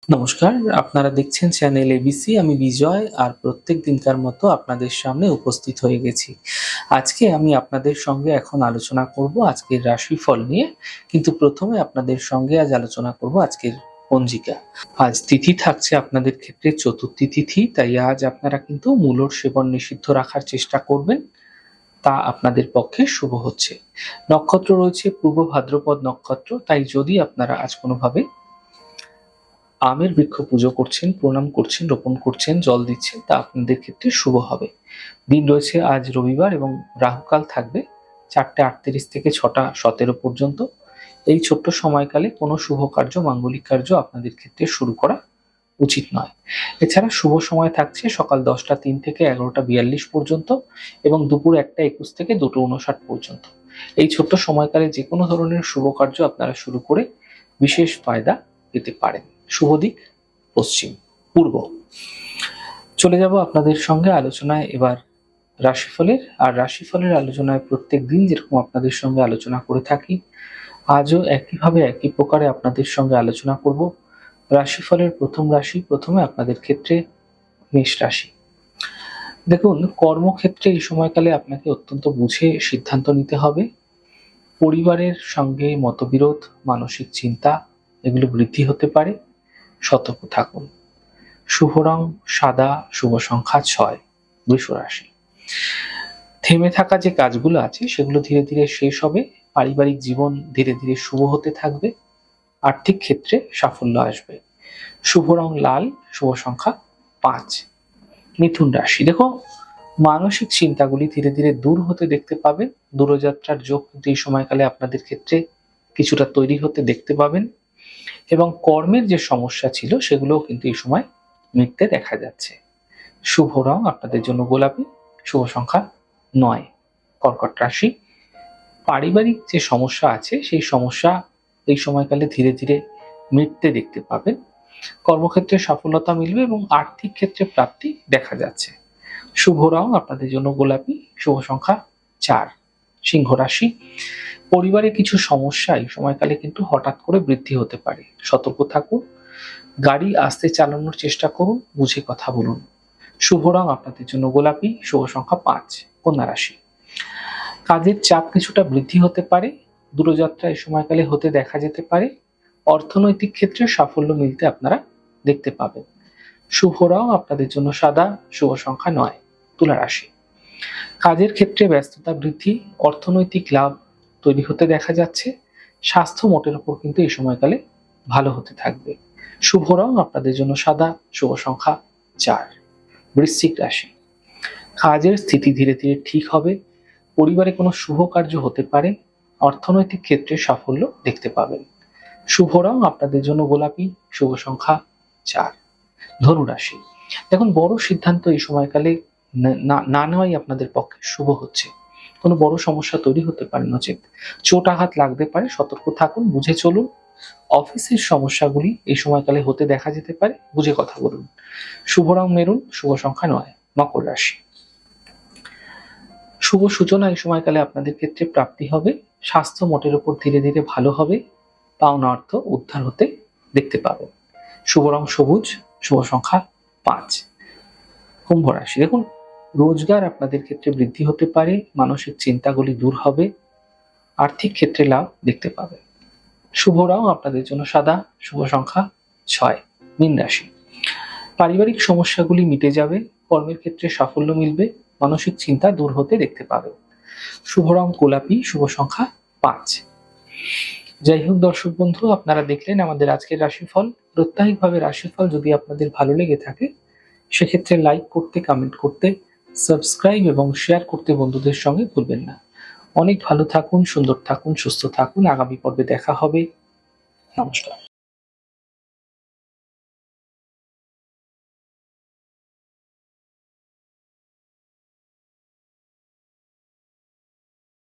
নমস্কার, আপনারা দেখছেন চ্যানেল এবিসি। আমি বিজয় আর প্রত্যেক দিনকার মতো আপনাদের সামনে উপস্থিত হয়ে গেছি। আজকে আমি আপনাদের সঙ্গে এখন আলোচনা করব আজকের রাশিফল নিয়ে। কিন্তু প্রথমে আপনাদের সঙ্গে আজ আলোচনা করব আজকের পঞ্জিকা। আজ তিথি থাকছে আপনাদের ক্ষেত্রে চতুর্থী তিথি, তাই আজ আপনারা কিন্তু মূলর সেবন নিষিদ্ধ রাখার চেষ্টা করবেন, তা আপনাদের পক্ষে শুভ হচ্ছে। নক্ষত্র রয়েছে পূর্ব ভাদ্রপদ নক্ষত্র, তাই যদি আপনারা আজ কোনোভাবে আমের বৃক্ষ পুজো করছেন, প্রণাম করছেন, রোপণ করছেন, জল দিচ্ছেন, তা আপনাদের ক্ষেত্রে শুভ হবে। দিন রয়েছে আজ রবিবার এবং রাহুকাল থাকবে 4:38 থেকে 6:17 পর্যন্ত। এই ছোট্ট সময়কালে কোনো শুভ কার্য, মাঙ্গলিক কার্য আপনাদের ক্ষেত্রে শুরু করা উচিত নয়। এছাড়া শুভ সময় থাকছে সকাল 10:03 থেকে 11:42 পর্যন্ত এবং দুপুর 1:21 থেকে 2:59 পর্যন্ত। এই ছোট্ট সময়কালে যে কোনো ধরনের শুভ কার্য আপনারা শুরু করে বিশেষ ফায়দা পেতে পারেন। শুভ দিক পশ্চিম, পূর্ব। চলে যাব আপনাদের সঙ্গে আলোচনায় এবার রাশিফলের। আর রাশিফলের আলোচনায় প্রত্যেক দিন যেরকম আপনাদের সঙ্গে আলোচনা করে থাকি, আজও একইভাবে একই প্রকারে আপনাদের সঙ্গে আলোচনা করব রাশিফলের প্রথম রাশি। প্রথমে আপনাদের ক্ষেত্রে মেষ রাশি। দেখুন, কর্মক্ষেত্রে এই সময়কালে আপনাকে অত্যন্ত বুঝে সিদ্ধান্ত নিতে হবে। পরিবারের সঙ্গে মতবিরোধ, মানসিক চিন্তা এগুলো বৃদ্ধি হতে পারে, সতর্ক থাকুন। শুভ রং সাদা, শুভ সংখ্যা 6, বৃষ রাশি। থেমে থাকা যে কাজগুলো আছে সেগুলো ধীরে ধীরে শেষ হবে, পারিবারিক জীবন ধীরে ধীরে শুভ হতে থাকবে, আর্থিক ক্ষেত্রে সাফল্য আসবে। শুভ রং লাল, শুভ সংখ্যা 5, মিথুন রাশি। দেখো, মানসিক চিন্তাগুলি ধীরে ধীরে দূর হতে দেখতে পাবেন। দূরযাত্রার যোগ কিন্তু এই সময়কালে আপনাদের ক্ষেত্রে কিছুটা তৈরি হতে দেখতে পাবেন এবং কর্মের যে সমস্যা ছিল সেগুলোও কিন্তু এই সময় মিটতে দেখা যাচ্ছে। শুভ রং আপনাদের জন্য গোলাপি, শুভ সংখ্যা 9, কর্কট রাশি। পারিবারিক যে সমস্যা আছে সেই সমস্যা এই সময়কালে ধীরে ধীরে মিটতে দেখতে পাবেন। কর্মক্ষেত্রে সফলতা মিলবে এবং আর্থিক ক্ষেত্রে প্রাপ্তি দেখা যাচ্ছে। শুভ রং আপনাদের জন্য গোলাপি, শুভ সংখ্যা 4, সিংহ রাশি। পরিবারে কিছু সমস্যা এই সময়কালে কিন্তু হঠাৎ করে বৃদ্ধি হতে পারে, সতর্ক থাকুন। গাড়ি আস্তে চালানোর চেষ্টা করুন, বুঝে কথা বলুন। শুভ রং আপনাদের জন্য গোলাপি, শুভ সংখ্যা 5, কন্যা রাশি। কাজের চাপ কিছুটা বৃদ্ধি হতে পারে, দূরযাত্রা এই সময়কালে হতে দেখা যেতে পারে। অর্থনৈতিক ক্ষেত্রে সাফল্য মিলতে আপনারা দেখতে পাবেন। শুভ রং আপনাদের জন্য সাদা, শুভ সংখ্যা 9, তুলা রাশি। কাজের ক্ষেত্রে ব্যস্ততা বৃদ্ধি, অর্থনৈতিক লাভ তৈরি হতে দেখা যাচ্ছে। স্বাস্থ্য মোটের উপর কিন্তু এই সময়কালে ভালো হতে থাকবে। শুভ রং আপনাদের জন্য সাদা, শুভ সংখ্যা 4, বৃশ্চিক রাশি। কাজের স্থিতি ধীরে ধীরে ঠিক হবে, পরিবারে কোনো শুভ কার্য হতে পারে, অর্থনৈতিক ক্ষেত্রে সাফল্য দেখতে পাবেন। শুভ রং আপনাদের জন্য গোলাপি, শুভ সংখ্যা 4, ধনু রাশি। দেখুন, বড় সিদ্ধান্ত এই সময়কালে না নেওয়াই আপনাদের পক্ষে শুভ হচ্ছে। কোনো বড় সমস্যা তৈরি হতে পারে, নচেত চোট আঘাত লাগতে পারে, সতর্ক থাকুন, বুঝে চলুন। অফিসের সমস্যাগুলি এই সময়কালে হতে দেখা যেতে পারে, বুঝে কথা বলুন। শুভ রং মেরুন, শুভ সংখ্যা 9, মকর রাশি। শুভ সূচনা এই সময়কালে আপনাদের ক্ষেত্রে প্রাপ্তি হবে, স্বাস্থ্য মোটের উপর ধীরে ধীরে ভালো হবে, পাওনা অর্থ উদ্ধার হতে দেখতে পাবেন। শুভ রং সবুজ, শুভ সংখ্যা 5, কুম্ভ রাশি। দেখুন, রোজগার আপনাদের ক্ষেত্রে বৃদ্ধি হতে পারে, মানসিক চিন্তাগুলি দূর হবে, আর্থিক ক্ষেত্রে লাভ দেখতে পাবেন। শুভ রং আপনাদের জন্য সাদা, শুভ সংখ্যা 6, মীন রাশি। পারিবারিক সমস্যাগুলি মিটে যাবে, কর্মের ক্ষেত্রে সাফল্য মিলবে, মানসিক চিন্তা দূর হতে দেখতে পাবেন। শুভ রং গোলাপি, শুভ সংখ্যা 5। যাই হোক দর্শক বন্ধু, আপনারা দেখলেন আমাদের আজকের রাশিফল। প্রত্যাহিকভাবে রাশিফল যদি আপনাদের ভালো লেগে থাকে সেক্ষেত্রে লাইক করতে, কমেন্ট করতে, সাবস্ক্রাইব এবং শেয়ার করতে বন্ধুদের সঙ্গে ভুলবেন না। অনেক ভালো থাকুন, সুন্দর থাকুন, সুস্থ থাকুন। আগামী পর্বে দেখা হবে। নমস্কার।